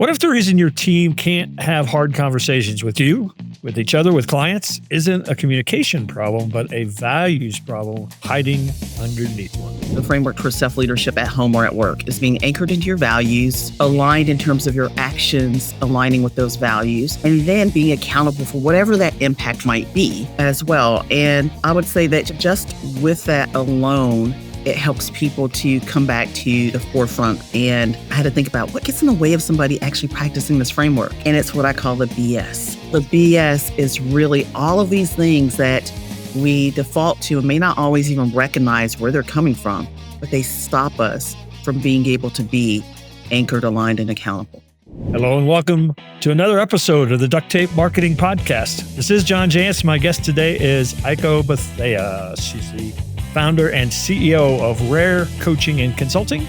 What if the reason your team can't have hard conversations with you, with each other, with clients, isn't a communication problem, but a values problem hiding underneath one? The framework for self-leadership at home or at work is being anchored into your values, aligned in terms of your actions, aligning with those values, and then being accountable for whatever that impact might be as well. And I would say that just with that alone, it helps people to come back to the forefront. And I had to think about what gets in the way of somebody actually practicing this framework. And it's what I call the BS. The BS is really all of these things that we default to and may not always even recognize where they're coming from, but they stop us from being able to be anchored, aligned, and accountable. Hello and welcome to another episode of the Duct Tape Marketing Podcast. This is John Jantsch. My guest today is Aiko Bethea. She's the founder and CEO of Rare Coaching and Consulting,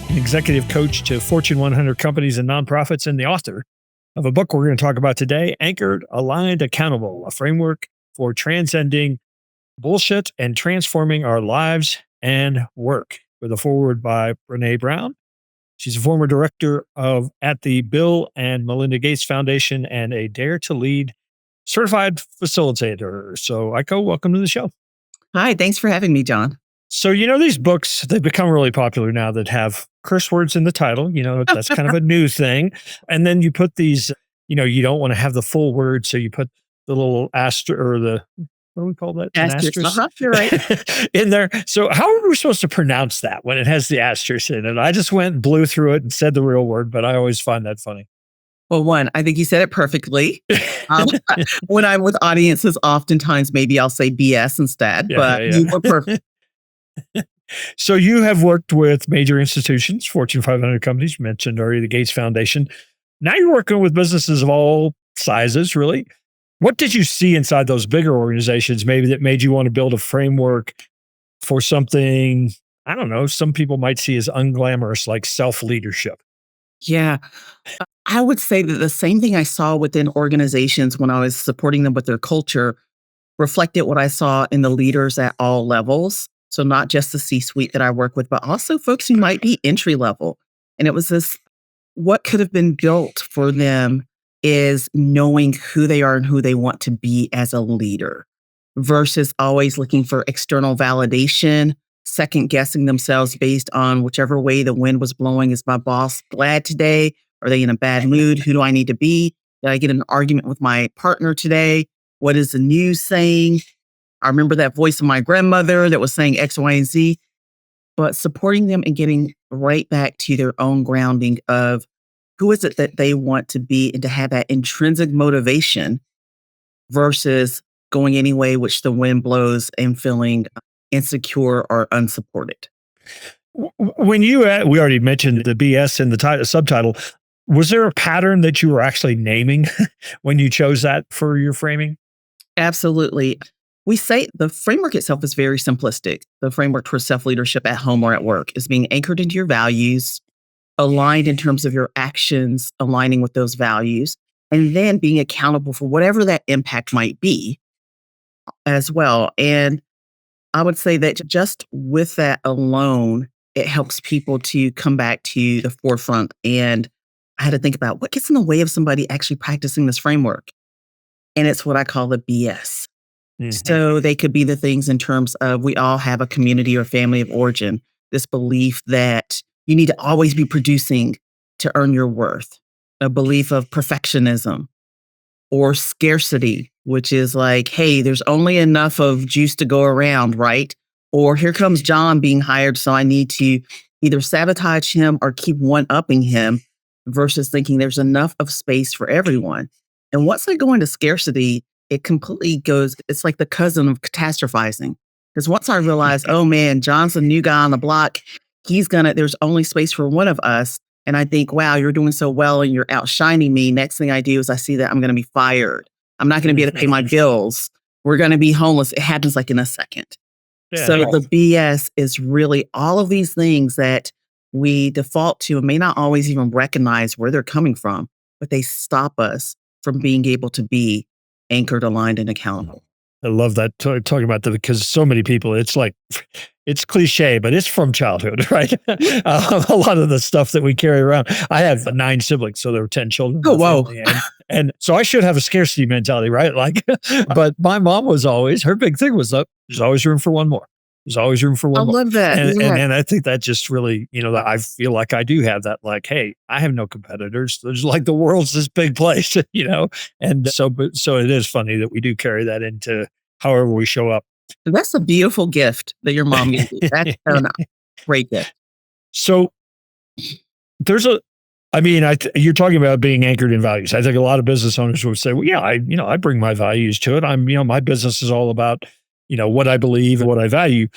an executive coach to Fortune 100 companies and nonprofits, and the author of a book we're going to talk about today, Anchored, Aligned, Accountable, a framework for transcending bullshit and transforming our lives and work, with a foreword by Brené Brown. She's a former director at the Bill and Melinda Gates Foundation and a Dare to Lead certified facilitator. So, Aiko, welcome to the show. Hi, thanks for having me, John. So, these books, they've become really popular now that have curse words in the title. That's kind of a new thing. And then you put these, you don't want to have the full word. So you put the little asterisk or the, what do we call that? Asterisk. An asterisk? You're right. In there. So how are we supposed to pronounce that when it has the asterisk in it? I just went and blew through it and said the real word, but I always find that funny. Well, one, I think you said it perfectly. When I'm with audiences, oftentimes maybe I'll say BS instead, but you were perfect. So you have worked with major institutions, Fortune 500 companies, you mentioned already the Gates Foundation. Now you're working with businesses of all sizes, really. What did you see inside those bigger organizations maybe that made you want to build a framework for something, I don't know, some people might see as unglamorous, like self-leadership? Yeah. I would say that the same thing I saw within organizations when I was supporting them with their culture reflected what I saw in the leaders at all levels. So not just the C-suite that I work with, but also folks who might be entry level. And it was this, what could have been built for them is knowing who they are and who they want to be as a leader versus always looking for external validation, second guessing themselves based on whichever way the wind was blowing. Is my boss glad today? Are they in a bad mood? Who do I need to be? Did I get in an argument with my partner today? What is the news saying? I remember that voice of my grandmother that was saying X, Y, and Z, but supporting them and getting right back to their own grounding of who is it that they want to be and to have that intrinsic motivation versus going any way which the wind blows and feeling insecure or unsupported. When we already mentioned the BS in the subtitle, was there a pattern that you were actually naming when you chose that for your framing? Absolutely. We say the framework itself is very simplistic. The framework for self-leadership at home or at work is being anchored into your values, aligned in terms of your actions, aligning with those values, and then being accountable for whatever that impact might be as well. And I would say that just with that alone, it helps people to come back to the forefront. And I had to think about what gets in the way of somebody actually practicing this framework. And it's what I call the BS. So they could be the things in terms of we all have a community or family of origin, this belief that you need to always be producing to earn your worth, a belief of perfectionism or scarcity, which is like, hey, there's only enough of juice to go around, right? Or here comes John being hired, so I need to either sabotage him or keep one-upping him versus thinking there's enough of space for everyone. And once I go into scarcity, it completely goes, it's like the cousin of catastrophizing. Because once I realize, oh man, John's a new guy on the block, there's only space for one of us. And I think, wow, you're doing so well and you're outshining me. Next thing I do is I see that I'm going to be fired. I'm not going to be able to pay my bills. We're going to be homeless. It happens like in a second. Yeah, so the BS is really all of these things that we default to and may not always even recognize where they're coming from, but they stop us from being able to be anchored, aligned, and accountable. I love that talking about that because so many people, it's like, it's cliche, but it's from childhood, right? A lot of the stuff that we carry around. I have 9 siblings, so there were 10 children in Oh, the whoa. family. And so I should have a scarcity mentality, right? Like, but my mom was always, her big thing was that there's always room for one more. There's always room for I one more. love that. And, Yeah. and I think that just really, that I feel like I do have that, like, hey, I have no competitors. There's like the world's this big place, And so it is funny that we do carry that into however we show up. That's a beautiful gift that your mom gave you. That's a great gift. So there's you're talking about being anchored in values. I think a lot of business owners would say, well, yeah, I bring my values to it. My business is all about, what I believe and what I value.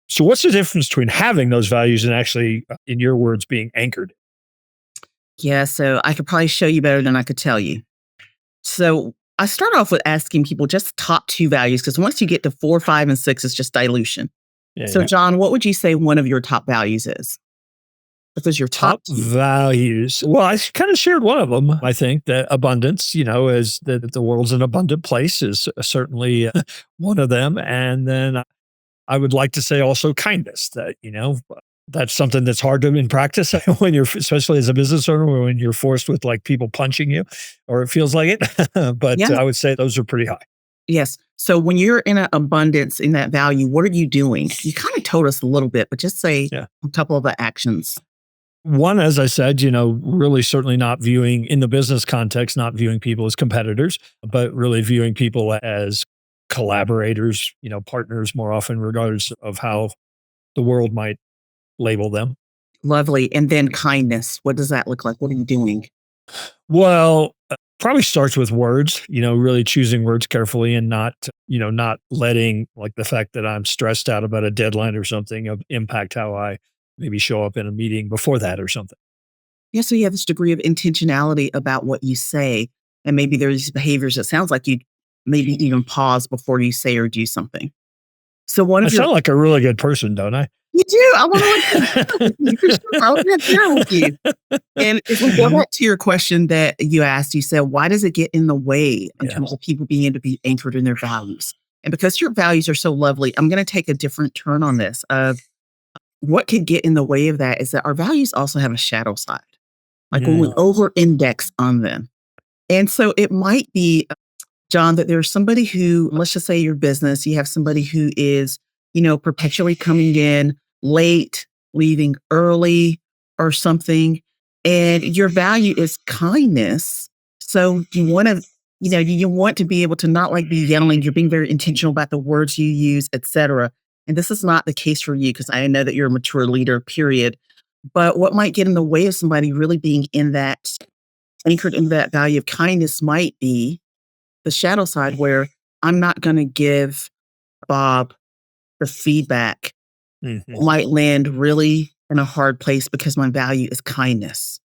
So what's the difference between having those values and actually, in your words, being anchored? Yeah, so I could probably show you better than I could tell you. So I start off with asking people just top 2 values, because once you get to 4, 5, and 6, it's just dilution. Yeah, So, John, what would you say one of your top values is? What was your top 2? values. Well, I kind of shared one of them. I think that abundance, is that the world's an abundant place is certainly one of them. And then I would like to say also kindness, that, that's something that's hard to in practice when you're, especially as a business owner, when you're forced with like people punching you, or it feels like it. But Yeah. I would say those are pretty high. Yes. So when you're in an abundance in that value, what are you doing? You kind of told us a little bit, but just say a couple of the actions. One, as I said, really certainly not viewing in the business context, not viewing people as competitors, but really viewing people as collaborators, partners more often, regardless of how the world might label them. Lovely. And then kindness. What does that look like? What are you doing? Well, probably starts with words, really choosing words carefully and not letting like the fact that I'm stressed out about a deadline or something impact how I maybe show up in a meeting before that or something. Yeah. So you have this degree of intentionality about what you say. And maybe there's behaviors that sounds like you maybe even pause before you say or do something. So one I of your sound like a really good person, don't I? You do. I want to look you for sure. I want to share with you. And if we go back to your question that you asked, you said, why does it get in the way in terms of people being able to be anchored in their values? And because your values are so lovely, I'm going to take a different turn on this. What could get in the way of that is that our values also have a shadow side, like when we over index on them. And so it might be, John, that there's somebody who, let's just say your business, you have somebody who is, perpetually coming in late, leaving early or something, and your value is kindness. So you want to, you want to be able to not like be yelling, you're being very intentional about the words you use, etc. And this is not the case for you because I know that you're a mature leader, period. But what might get in the way of somebody really being in that, anchored in that value of kindness might be the shadow side where I'm not going to give Bob the feedback might land really in a hard place because my value is kindness.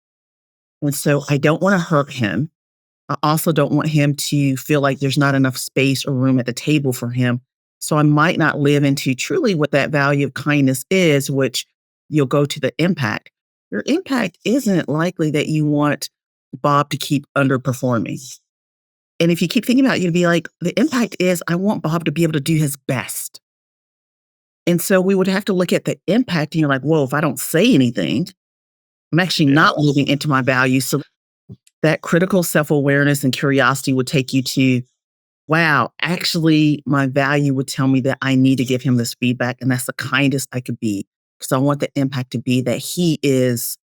And so I don't want to hurt him. I also don't want him to feel like there's not enough space or room at the table for him. So I might not live into truly what that value of kindness is, which you'll go to the impact. Your impact isn't likely that you want Bob to keep underperforming. And if you keep thinking about it, you'd be like, the impact is I want Bob to be able to do his best. And so we would have to look at the impact and you're like, whoa, if I don't say anything, I'm actually not moving into my values. So that critical self-awareness and curiosity would take you to, wow, actually my value would tell me that I need to give him this feedback. And that's the kindest I could be because I want the impact to be that he is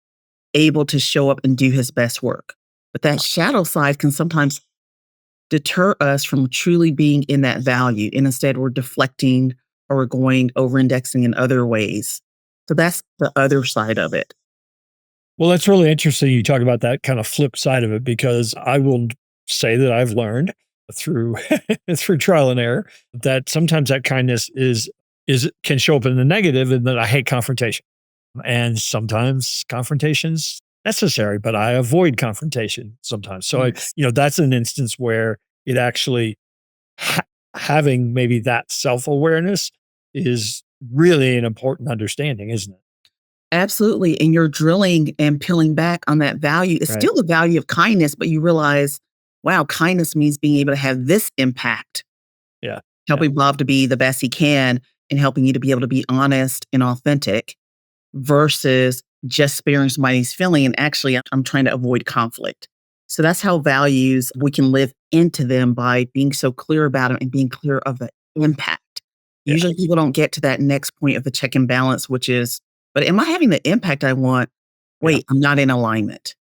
able to show up and do his best work. But that shadow side can sometimes deter us from truly being in that value. And instead we're deflecting or we're going over-indexing in other ways. So that's the other side of it. Well, that's really interesting. You talk about that kind of flip side of it, because I will say that I've learned through through trial and error that sometimes that kindness can show up in the negative, and that I hate confrontation. And sometimes confrontation's necessary, but I avoid confrontation sometimes. So that's an instance where it actually having maybe that self-awareness is really an important understanding, isn't it? Absolutely. And you're drilling and peeling back on that value. It's still the value of kindness, but you realize, wow, kindness means being able to have this impact. Yeah. helping Bob to be the best he can and helping you to be able to be honest and authentic versus just sparing somebody's feeling. And actually, I'm trying to avoid conflict. So that's how values, we can live into them by being so clear about them and being clear of the impact. Yeah. Usually people don't get to that next point of the check and balance, which is, but am I having the impact I want? Wait, I'm not in alignment.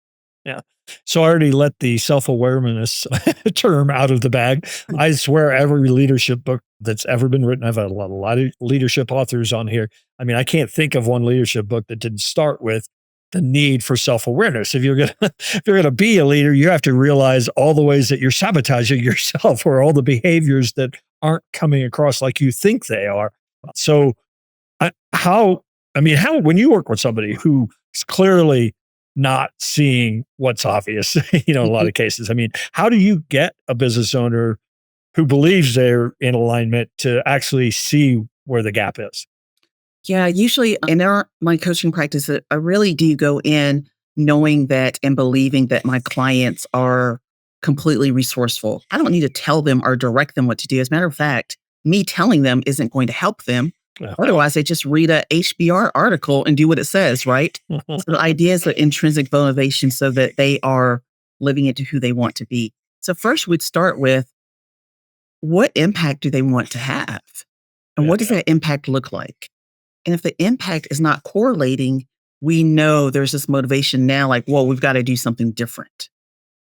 Yeah. So I already let the self-awareness term out of the bag. I swear every leadership book that's ever been written, I've had a lot of leadership authors on here. I mean, I can't think of one leadership book that didn't start with the need for self-awareness. If you're gonna be a leader, you have to realize all the ways that you're sabotaging yourself or all the behaviors that aren't coming across like you think they are. So how when you work with somebody who is clearly not seeing what's obvious, in a lot of cases, how do you get a business owner who believes they're in alignment to actually see where the gap is? Yeah, usually in my coaching practice, I really do go in knowing that and believing that my clients are completely resourceful. I don't need to tell them or direct them what to do. As a matter of fact, me telling them isn't going to help them. Yeah. Otherwise, they just read a HBR article and do what it says, right? So the idea is the intrinsic motivation so that they are living into who they want to be. So first we'd start with, what impact do they want to have? And what does that impact look like? And if the impact is not correlating, we know there's this motivation now, like, well, we've got to do something different.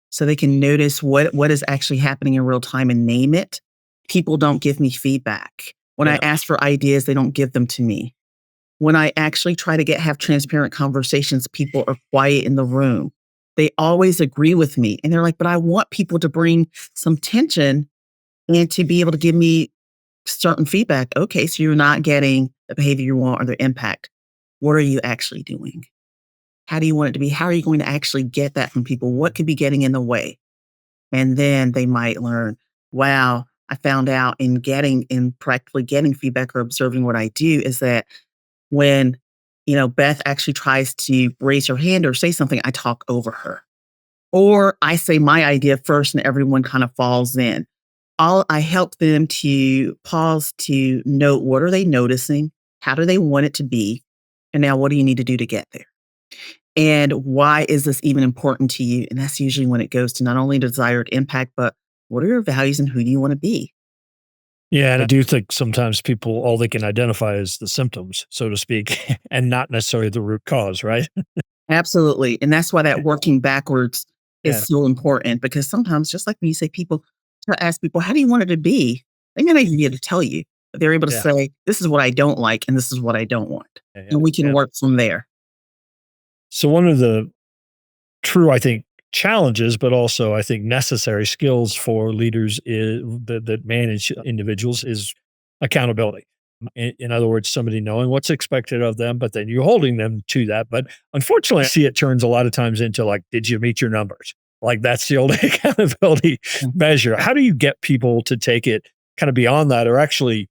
So they can notice what is actually happening in real time and name it. People don't give me feedback. When I ask for ideas, they don't give them to me. When I actually try to have transparent conversations, people are quiet in the room. They always agree with me. And they're like, but I want people to bring some tension and to be able to give me certain feedback. Okay, so you're not getting the behavior you want or the impact. What are you actually doing? How do you want it to be? How are you going to actually get that from people? What could be getting in the way? And then they might learn, wow, I found out in practically getting feedback or observing what I do is that when, Beth actually tries to raise her hand or say something, I talk over her. Or I say my idea first and everyone kind of falls in. I help them to pause to note, what are they noticing? How do they want it to be? And now what do you need to do to get there? And why is this even important to you? And that's usually when it goes to not only desired impact, but what are your values and who do you want to be? Yeah, and I do think sometimes people, all they can identify is the symptoms, so to speak, and not necessarily the root cause, right? Absolutely. And that's why that working backwards is Yeah. so important, because sometimes, just like when you say to ask people, how do you want it to be? They may not even be able to tell you, but they're able to Yeah. say, this is what I don't like, and this is what I don't want. And we can work from there. So one of the true, I think, challenges, but also I think necessary skills for leaders that manage individuals is accountability. In other words, somebody knowing what's expected of them, but then you holding them to that. But unfortunately, I see it turns a lot of times into like, did you meet your numbers? Like that's the old accountability measure. How do you get people to take it kind of beyond that or actually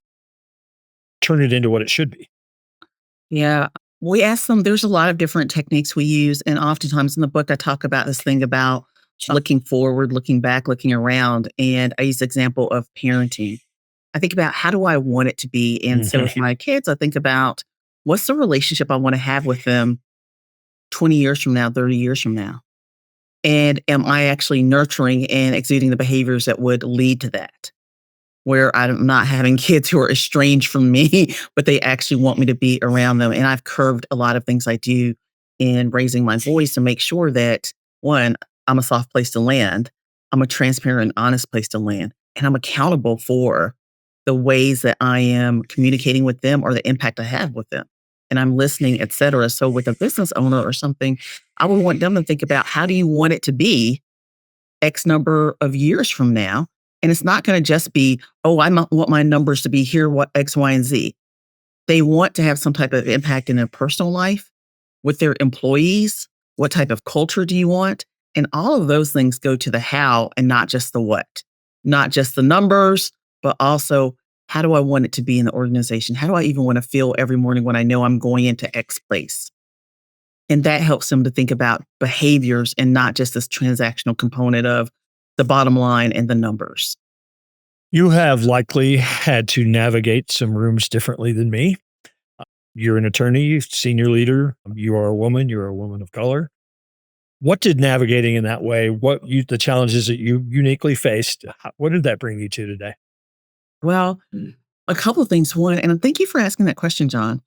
turn it into what it should be? Yeah. We ask them, there's a lot of different techniques we use. And oftentimes in the book, I talk about this thing about looking forward, looking back, looking around. And I use the example of parenting. I think about, how do I want it to be? And so with my kids, I think about, what's the relationship I want to have with them 20 years from now, 30 years from now? And am I actually nurturing and exuding the behaviors that would lead to that? Where I'm not having kids who are estranged from me, but they actually want me to be around them. And I've curved a lot of things I do in raising my voice to make sure that, one, I'm a soft place to land. I'm a transparent, honest place to land. And I'm accountable for the ways that I am communicating with them or the impact I have with them. And I'm listening, et cetera. So with a business owner or something, I would want them to think about, how do you want it to be X number of years from now? And it's not going to just be, oh, want my numbers to be here, what X, Y, and Z. They want to have some type of impact in their personal life with their employees. What type of culture do you want? And all of those things go to the how and not just the what. Not just the numbers, but also, how do I want it to be in the organization? How do I even want to feel every morning when I know I'm going into X place? And that helps them to think about behaviors and not just this transactional component of the bottom line and the numbers. You have likely had to navigate some rooms differently than me. You're an attorney, senior leader. You are a woman. You're a woman of color. What did navigating in that way, the challenges that you uniquely faced, what did that bring you to today? Well, a couple of things. One, and thank you for asking that question, John.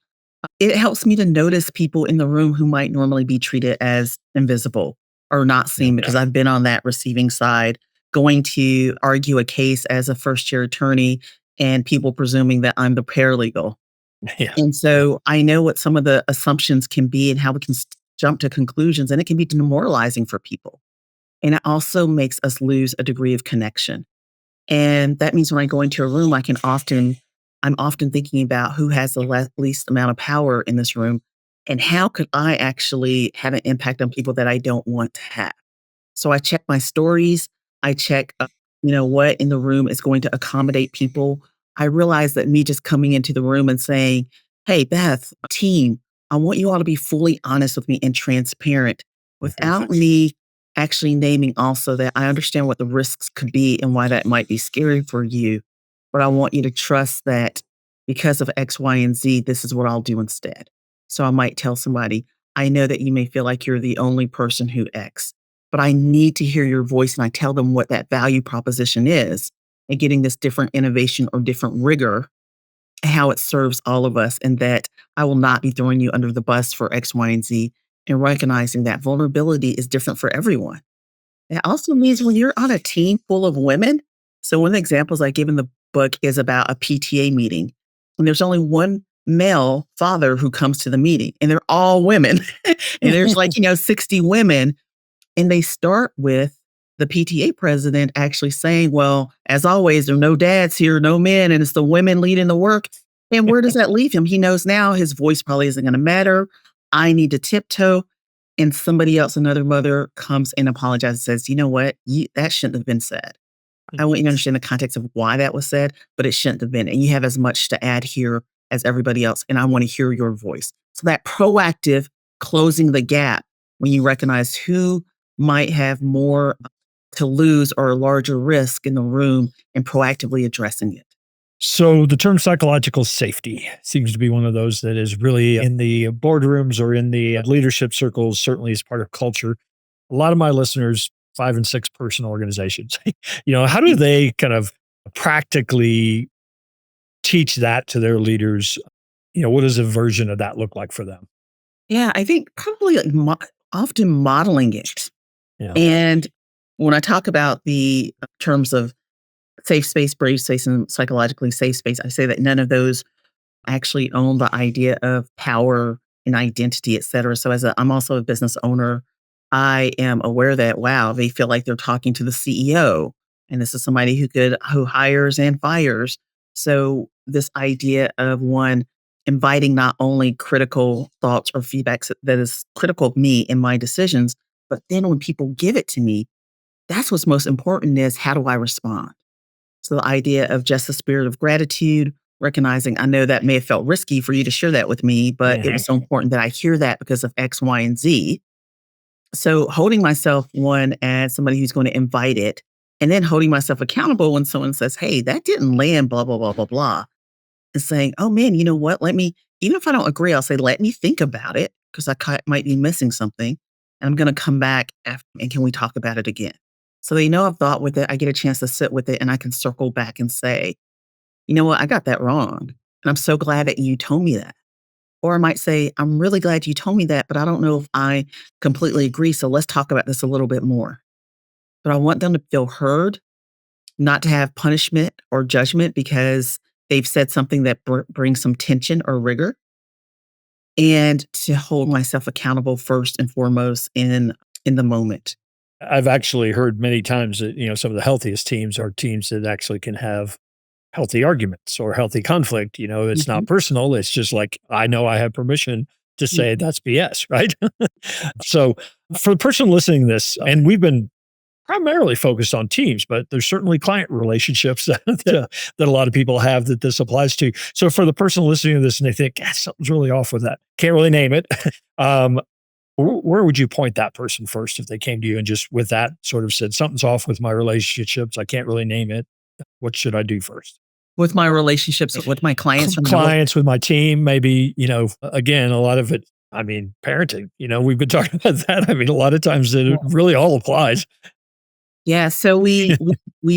It helps me to notice people in the room who might normally be treated as invisible or not Yeah. seen because I've been on that receiving side, going to argue a case as a first year attorney and people presuming that I'm the paralegal. Yeah. And so I know what some of the assumptions can be and how we can jump to conclusions, and it can be demoralizing for people. And it also makes us lose a degree of connection. And that means when I go into a room, I'm often thinking about who has the least amount of power in this room and how could I actually have an impact on people that I don't want to have. So I check my stories. I check, what in the room is going to accommodate people. I realize that me just coming into the room and saying, "Hey, Beth, team, I want you all to be fully honest with me and transparent," without me actually naming also that I understand what the risks could be and why that might be scary for you. But I want you to trust that because of X, Y, and Z, this is what I'll do instead. So I might tell somebody, I know that you may feel like you're the only person who X, but I need to hear your voice. And I tell them what that value proposition is and getting this different innovation or different rigor, how it serves all of us, and that I will not be throwing you under the bus for X, Y, and Z, and recognizing that vulnerability is different for everyone. It also means when you're on a team full of women. So one of the examples I give in the book is about a PTA meeting. And there's only one male father who comes to the meeting, and they're all women. And there's 60 women. And they start with the PTA president actually saying, well, as always, there are no dads here, no men, and it's the women leading the work. And where does that leave him? He knows now his voice probably isn't going to matter. I need to tiptoe. And somebody else, another mother, comes and apologizes and says, you know what? That shouldn't have been said. I want you to understand the context of why that was said, but it shouldn't have been. And you have as much to add here as everybody else. And I want to hear your voice. So that proactive closing the gap when you recognize who might have more to lose or a larger risk in the room and proactively addressing it. So the term psychological safety seems to be one of those that is really in the boardrooms or in the leadership circles, certainly as part of culture. A lot of my listeners, 5 and 6 person organizations, how do they kind of practically teach that to their leaders? What does a version of that look like for them? Yeah, I think probably often modeling it. Yeah. And when I talk about the terms of safe space, brave space, and psychologically safe space, I say that none of those actually own the idea of power and identity, et cetera. So I'm also a business owner. I am aware that, wow, they feel like they're talking to the CEO. And this is somebody who hires and fires. So this idea of one inviting not only critical thoughts or feedbacks that is critical of me and my decisions, but then when people give it to me, that's what's most important is how do I respond? So the idea of just a spirit of gratitude, recognizing I know that may have felt risky for you to share that with me, but it was so important that I hear that because of X, Y, and Z. So holding myself one as somebody who's going to invite it, and then holding myself accountable when someone says, hey, that didn't land, blah, blah, blah, blah, blah. And saying, oh man, you know what? Even if I don't agree, I'll say, let me think about it because might be missing something. And I'm going to come back after, and can we talk about it again? So they know I've thought with it. I get a chance to sit with it and I can circle back and say, you know what? I got that wrong. And I'm so glad that you told me that. Or I might say, I'm really glad you told me that, but I don't know if I completely agree. So let's talk about this a little bit more. But I want them to feel heard, not to have punishment or judgment because they've said something that brings some tension or rigor, and to hold myself accountable first and foremost in the moment. I've actually heard many times that, some of the healthiest teams are teams that actually can have healthy arguments or healthy conflict. It's not Mhm. personal. It's just like, I know I have permission to say Mhm. that's BS, right? So for the person listening to this, and we've been primarily focused on teams, but there's certainly client relationships that a lot of people have that this applies to. So for the person listening to this and they think, something's really off with that, can't really name it. Where would you point that person first if they came to you and just with that sort of said, something's off with my relationships, I can't really name it? What should I do first? With my relationships with my clients, Clients, with my team, maybe, again, a lot of it, parenting, we've been talking about that. A lot of times it really all applies. yeah. So we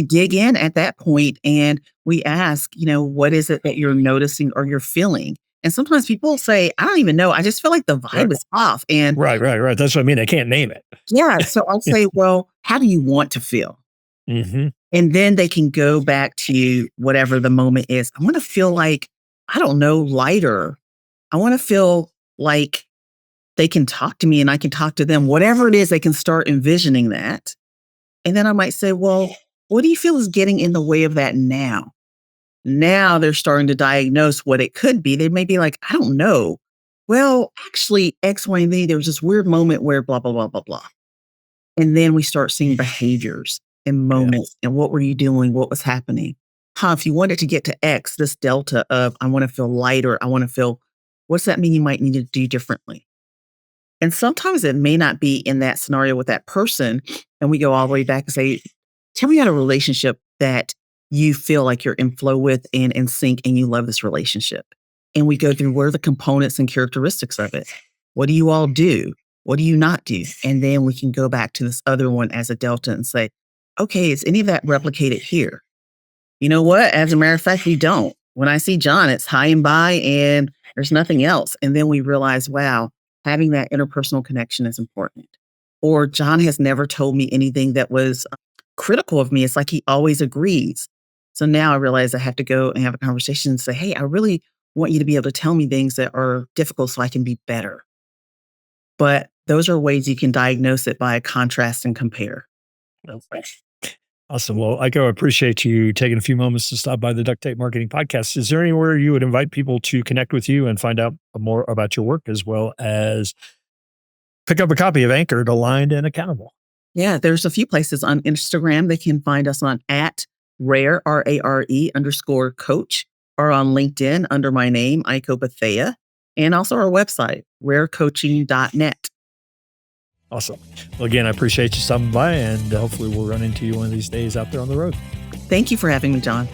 dig in at that point and we ask, what is it that you're noticing or you're feeling? And sometimes people say, I don't even know. I just feel like the vibe is off. And Right. That's what I mean. I can't name it. yeah, so I'll say, well, how do you want to feel? Mm-hmm. And then they can go back to whatever the moment is. I want to feel like, I don't know, lighter. I want to feel like they can talk to me and I can talk to them. Whatever it is, they can start envisioning that. And then I might say, well, what do you feel is getting in the way of that now? Now they're starting to diagnose what it could be. They may be like, I don't know. Well, actually, X, Y, and Z, there was this weird moment where blah, blah, blah, blah, blah. And then we start seeing behaviors and moments and what were you doing? What was happening? If you wanted to get to X, this delta of I want to feel lighter, I want to feel, what's that mean you might need to do differently? And sometimes it may not be in that scenario with that person. And we go all the way back and say, tell me about a relationship that you feel like you're in flow with and in sync and you love this relationship. And we go through what are the components and characteristics of it? What do you all do? What do you not do? And then we can go back to this other one as a delta and say, okay, is any of that replicated here? You know what? As a matter of fact, we don't. When I see John, it's high and by and there's nothing else. And then we realize, wow, having that interpersonal connection is important. Or John has never told me anything that was critical of me. It's like he always agrees. So now I realize I have to go and have a conversation and say, hey, I really want you to be able to tell me things that are difficult so I can be better. But those are ways you can diagnose it by contrast and compare. Okay. Awesome. Well, Aiko, I appreciate you taking a few moments to stop by the Duct Tape Marketing Podcast. Is there anywhere you would invite people to connect with you and find out more about your work, as well as pick up a copy of Anchored, Aligned, and Accountable? Yeah, there's a few places on Instagram. They can find us on @rare, RARE _coach, or on LinkedIn under my name, Aiko Bethea, and also our website, rarecoaching.net. Awesome. Well, again, I appreciate you stopping by, and hopefully we'll run into you one of these days out there on the road. Thank you for having me, John.